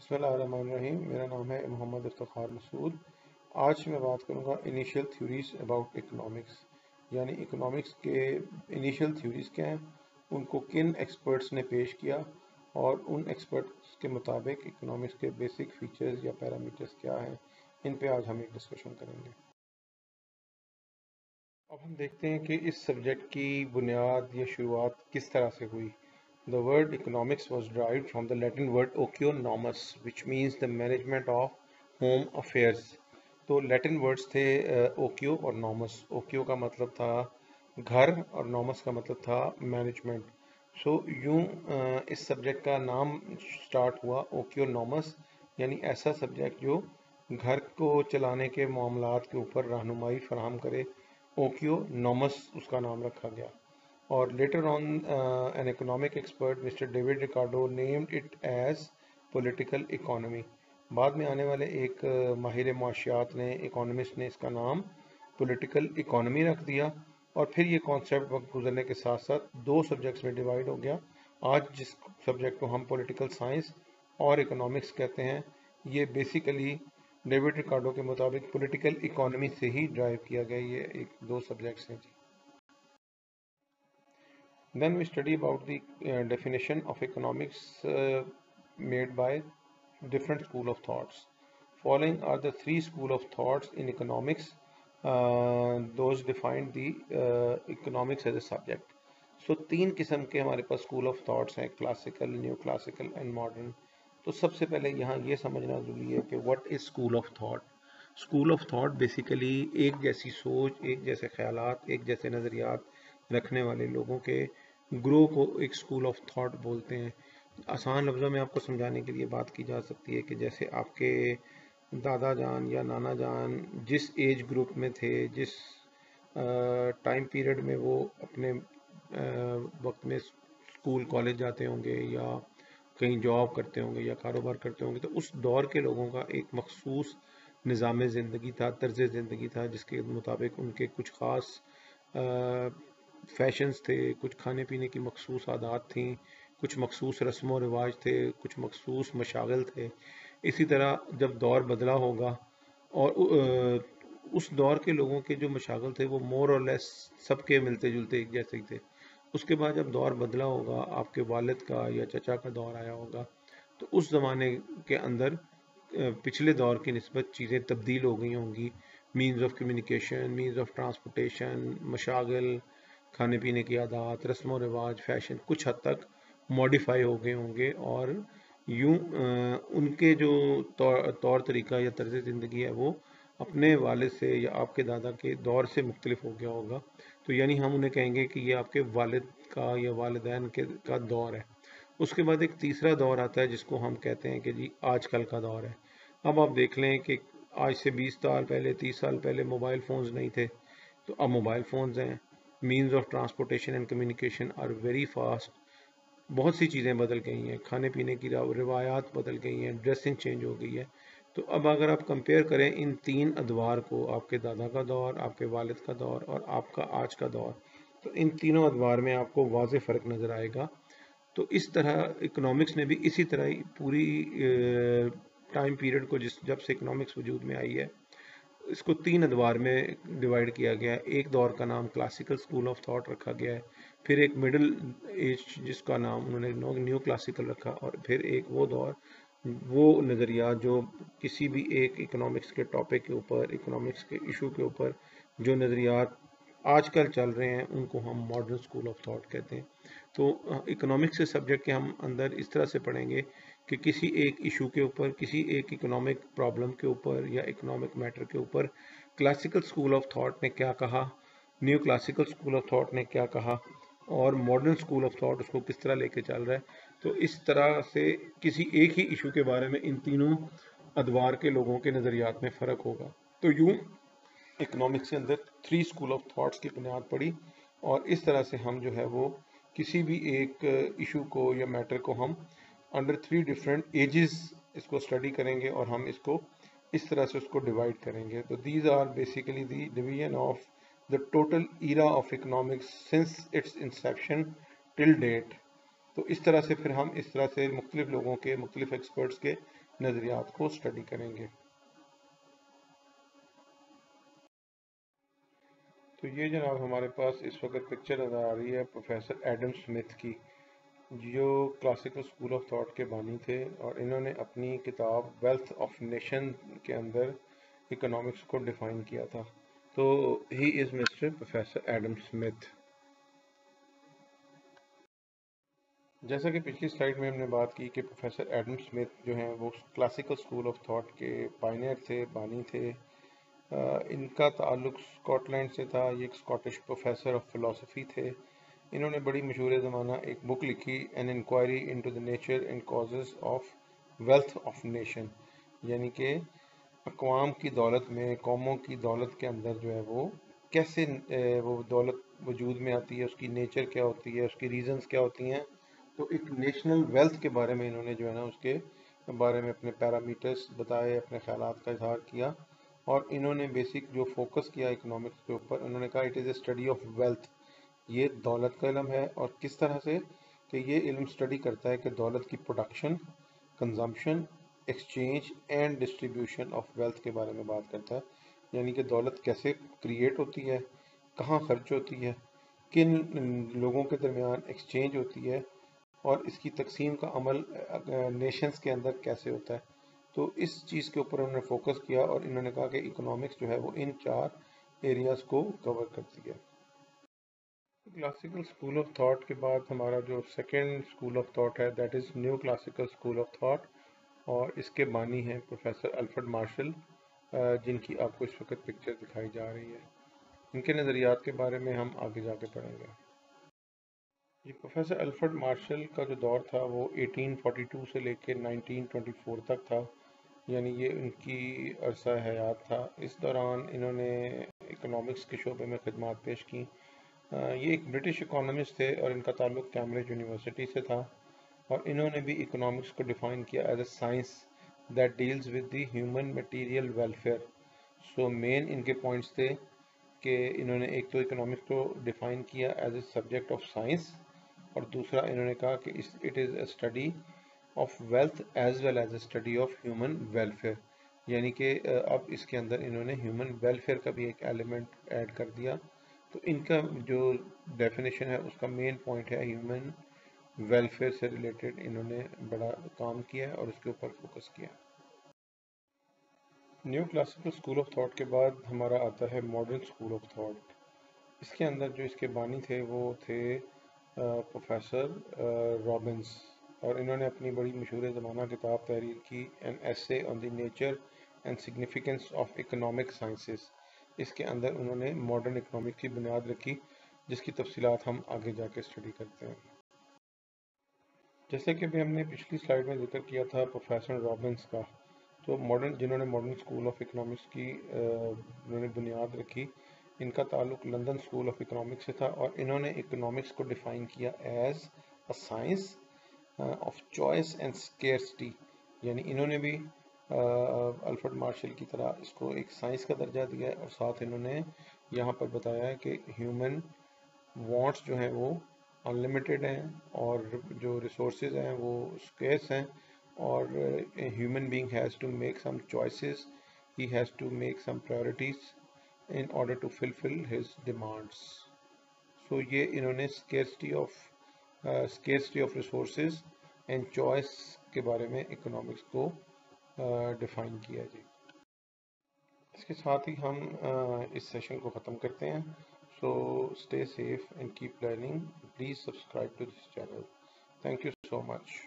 بسم اللہ الرحمن الرحیم. میرا نام ہے محمد افتخار مسعود. آج میں بات کروں گا انیشیل تھیوریز اباؤٹ اکنامکس، یعنی اکنامکس کے انیشیل تھیوریز کیا ہیں، ان کو کن ایکسپرٹس نے پیش کیا اور ان ایکسپرٹس کے مطابق اکنامکس کے بیسک فیچرز یا پیرامیٹرز کیا ہیں. ان پہ آج ہم ایک ڈسکشن کریں گے. اب ہم دیکھتے ہیں کہ اس سبجیکٹ کی بنیاد یا شروعات کس طرح سے ہوئی. The word economics was derived from the Latin word oikonomos, which means the management of home affairs. تو لیٹن ورڈز تھے اوکیو اور نومس. اوکیو کا مطلب تھا گھر اور نومس کا مطلب تھا مینجمنٹ. سو یوں اس سبجیکٹ کا نام سٹارٹ ہوا اوکیو نومس، یعنی ایسا سبجیکٹ جو گھر کو چلانے کے معاملات کے اوپر رہنمائی فراہم کرے. اوکیو نومس اس کا نام رکھا گیا. اور later on an economic expert Mr. David Ricardo named it as political economy. بعد میں آنے والے ایک ماہر معاشیات نے، اکانومسٹ نے اس کا نام پولیٹیکل اکانومی رکھ دیا. اور پھر یہ کانسیپٹ وقت گزرنے کے ساتھ ساتھ دو سبجیکٹس میں ڈیوائیڈ ہو گیا. آج جس سبجیکٹ کو ہم پولیٹیکل سائنس اور اکنامکس کہتے ہیں، یہ بیسیکلی ڈیوڈ ریکارڈو کے مطابق پولیٹیکل اکانومی سے ہی ڈرائیو کیا گیا. یہ ایک دو سبجیکٹس ہیں جی. Then we study about the definition of economics made by different school of thoughts. Following are the three school of thoughts in economics. Those defined the economics as a subject. So تین قسم کے ہمارے پاس school of thoughts ہیں: classical, new classical and modern. تو سب سے پہلے یہاں یہ سمجھنا ضروری ہے کہ what is school of thought. School of thought basically ایک جیسی سوچ، ایک جیسے خیالات، ایک جیسے نظریات رکھنے والے لوگوں کے گروہ کو ایک اسکول آف تھاٹ بولتے ہیں. آسان لفظوں میں آپ کو سمجھانے کے لیے بات کی جا سکتی ہے کہ جیسے آپ کے دادا جان یا نانا جان جس ایج گروپ میں تھے، جس ٹائم پیریڈ میں وہ اپنے وقت میں اسکول کالج جاتے ہوں گے یا کہیں جاب کرتے ہوں گے یا کاروبار کرتے ہوں گے، تو اس دور کے لوگوں کا ایک مخصوص نظام زندگی تھا، طرز زندگی تھا، جس کے مطابق ان کے کچھ خاص فیشنز تھے، کچھ کھانے پینے کی مخصوص عادات تھیں، کچھ مخصوص رسم و رواج تھے، کچھ مخصوص مشاغل تھے. اسی طرح جب دور بدلا ہوگا اور اس دور کے لوگوں کے جو مشاغل تھے وہ مور اور لیس سب کے ملتے جلتے ایک جیسے ہی تھے. اس کے بعد جب دور بدلا ہوگا، آپ کے والد کا یا چچا کا دور آیا ہوگا، تو اس زمانے کے اندر پچھلے دور کی نسبت چیزیں تبدیل ہو گئی ہوں گی. Means of communication, means of transportation, مشاغل، کھانے پینے کی عادات، رسم و رواج، فیشن کچھ حد تک موڈیفائی ہو گئے ہوں گے، اور یوں ان کے جو طور طریقہ یا طرز زندگی ہے وہ اپنے والد سے یا آپ کے دادا کے دور سے مختلف ہو گیا ہوگا. تو یعنی ہم انہیں کہیں گے کہ یہ آپ کے والد کا یا والدین کا دور ہے. اس کے بعد ایک تیسرا دور آتا ہے جس کو ہم کہتے ہیں کہ جی آج کل کا دور ہے. اب آپ دیکھ لیں کہ آج سے 20 سال پہلے، 30 سال پہلے موبائل فونز نہیں تھے، تو اب موبائل فونز ہیں. Means of transportation and communication are very fast. بہت سی چیزیں بدل گئی ہیں، کھانے پینے کی روایات بدل گئی ہیں، ڈریسنگ چینج ہو گئی ہے. تو اب اگر آپ کمپیئر کریں ان تین ادوار کو، آپ کے دادا کا دور، آپ کے والد کا دور اور آپ کا آج کا دور، تو ان تینوں ادوار میں آپ کو واضح فرق نظر آئے گا. تو اس طرح اکنامکس نے بھی اسی طرح ہی پوری ٹائم پیریڈ کو جب سے اکنامکس وجود میں آئی ہے، اس کو تین ادوار میں ڈیوائیڈ کیا گیا ہے. ایک دور کا نام کلاسیکل اسکول آف تھاٹ رکھا گیا ہے، پھر ایک مڈل ایج جس کا نام انہوں نے نیو کلاسیکل رکھا، اور پھر ایک وہ دور، وہ نظریات جو کسی بھی ایک اکنامکس کے ٹاپک کے اوپر، اکنامکس کے ایشو کے اوپر جو نظریات آج کل چل رہے ہیں ان کو ہم ماڈرن اسکول آف تھاٹ کہتے ہیں. تو اکنامکس کے سبجیکٹ کے ہم اندر اس طرح سے پڑھیں گے کہ کسی ایک ایشو کے اوپر، کسی ایک اکنامک پرابلم کے اوپر یا اکنامک میٹر کے اوپر کلاسیکل اسکول آف تھاٹ نے کیا کہا، new classical school of thought نے کیا کہا، اور ماڈرن اسکول آف تھاٹ اس کو کس طرح لے کے چل رہا ہے. تو اس طرح سے کسی ایک ہی ایشو کے بارے میں ان تینوں ادوار کے لوگوں کے نظریات میں فرق ہوگا. تو یوں اکنامکس کے اندر 3 اسکول آف تھاٹس کی بنیاد پڑی، اور اس طرح سے ہم جو ہے وہ کسی بھی ایک ایشو کو یا میٹر کو ہم انڈر 3 ڈفرینٹ ایجز اس کو اسٹڈی کریں گے، اور ہم اس کو اس طرح سے اس کو ڈیوائڈ کریں گے. تو these are basically the division of the total era of economics since its inception till date. تو اس طرح سے پھر ہم اس طرح سے مختلف لوگوں کے، مختلف ایکسپرٹس کے نظریات کو اسٹڈی کریں گے۔ تو یہ جناب ہمارے پاس اس وقت پکچر نظر آ رہی ہے پروفیسر ایڈم سمتھ کی، جو کلاسیکل اسکول آف تھاٹ کے بانی تھے، اور انہوں نے اپنی کتاب ویلتھ آف نیشن کے اندر اکنامکس کو ڈیفائن کیا تھا۔ تو ہی از مسٹر پروفیسر ایڈم سمتھ۔ جیسا کہ پچھلی سلائیڈ میں ہم نے بات کی کہ پروفیسر ایڈم سمتھ جو ہیں وہ کلاسیکل اسکول آف تھاٹ کے پائنیئر تھے، بانی تھے۔ ان کا تعلق اسکاٹ لینڈ سے تھا، یہ ایک اسکاٹش پروفیسر آف فلاسفی تھے۔ انہوں نے بڑی مشہور زمانہ ایک بک لکھی، an inquiry into the nature and causes of wealth of nation, یعنی کہ اقوام کی دولت میں، قوموں کی دولت کے اندر جو ہے وہ کیسے وہ دولت وجود میں آتی ہے، اس کی نیچر کیا ہوتی ہے، اس کی ریزنز کیا ہوتی ہیں۔ تو ایک نیشنل ویلتھ کے بارے میں انہوں نے جو ہے نا اس کے بارے میں اپنے پیرامیٹرز بتائے، اپنے خیالات کا اظہار کیا، اور انہوں نے بیسک جو فوکس کیا اکنامکس کے اوپر، انہوں نے کہا it is a study of wealth, یہ دولت کا علم ہے، اور کس طرح سے کہ یہ علم اسٹڈی کرتا ہے کہ دولت کی production, consumption, exchange and distribution of wealth کے بارے میں بات کرتا ہے، یعنی کہ دولت کیسے کریٹ ہوتی ہے، کہاں خرچ ہوتی ہے، کن لوگوں کے درمیان ایکسچینج ہوتی ہے، اور اس کی تقسیم کا عمل نیشنز کے اندر کیسے ہوتا ہے۔ تو اس چیز کے اوپر انہوں نے فوکس کیا، اور انہوں نے کہا کہ اکنامکس جو ہے وہ ان 4 ایریاز کو کور کرتی ہے۔ کلاسیکل اسکول آف تھاٹ کے بعد ہمارا جو سیکنڈ اسکول آف تھاٹ ہے that is new classical school of thought, اور اس کے بانی ہیں پروفیسر الفریڈ مارشل، جن کی آپ کو اس وقت پکچر دکھائی جا رہی ہے۔ ان کے نظریات کے بارے میں ہم آگے جا کے پڑھیں گے۔ جی، پروفیسر الفریڈ مارشل کا جو دور تھا وہ 1842 سے لے کے 1924 تک تھا، یعنی یہ ان کی عرصہ حیات تھا۔ اس دوران انہوں نے اکنامکس کے شعبے میں خدمات پیش کی۔ یہ ایک برٹش اکانومسٹ تھے، اور ان کا تعلق کیمبرج یونیورسٹی سے تھا، اور انہوں نے بھی اکنامکس کو ڈیفائن کیا as a science that deals with the human material welfare. So main ان کے پوائنٹس تھے کہ انہوں نے ایک تو اکنامکس کو ڈیفائن کیا as a subject of science, اور دوسرا انہوں نے کہا کہ it is a study of wealth as well as a study of human welfare, یعنی کہ اب اس کے اندر انہوں نے ہیومن ویلفیئر کا بھی ایک ایلیمنٹ ایڈ کر دیا۔ تو ان کا جو ڈیفینیشن ہے اس کا مین پوائنٹ ہے ہیومن ویلفیئر سے ریلیٹڈ انہوں نے بڑا کام کیا ہے اور اس کے اوپر فوکس کیا۔ New classical school of thought کے بعد ہمارا آتا ہے ماڈرن اسکول آف تھاٹ۔ اس کے اندر جو اس کے بانی تھے وہ تھے پروفیسر رابنس، اور انہوں نے اپنی بڑی مشہور زمانہ کتاب تحریر کی، an essay on the nature and significance of economic sciences. اس کے اندر انہوں نے ماڈرن اکنامکس کی بنیاد رکھی، جس کی تفصیلات ہم آگے جا کے اسٹڈی کرتے ہیں۔ جیسے کہ ابھی ہم نے پچھلی سلائیڈ میں ذکر کیا تھا پروفیسر رابنس کا، تو جنہوں نے ماڈرن اسکول آف اکنامکس کی انہوں نے بنیاد رکھی، ان کا تعلق لندن اسکول آف اکنامکس سے تھا، اور انہوں نے اکنامکس کو ڈیفائن کیا as a science of choice and scarcity, یعنی انہوں نے بھی الفریڈ مارشل کی طرح اس کو ایک سائنس کا درجہ دیا ہے، اور ساتھ انہوں نے یہاں پر بتایا ہے کہ ہیومن وانٹس جو ہیں وہ انلمیٹڈ ہیں، اور جو ریسورسز ہیں وہ اسکیرس ہیں، اور human being has to make some choices, he has to make some priorities in order to fulfill his demands. So یہ انہوں نے scarcity of resources and choice کے بارے میں اکنامکس کو ڈیفائن کیا جی۔ اس کے ساتھ ہی ہم اس سیشن کو ختم کرتے ہیں۔ So stay safe and keep learning. Please subscribe to this channel. Thank you so much.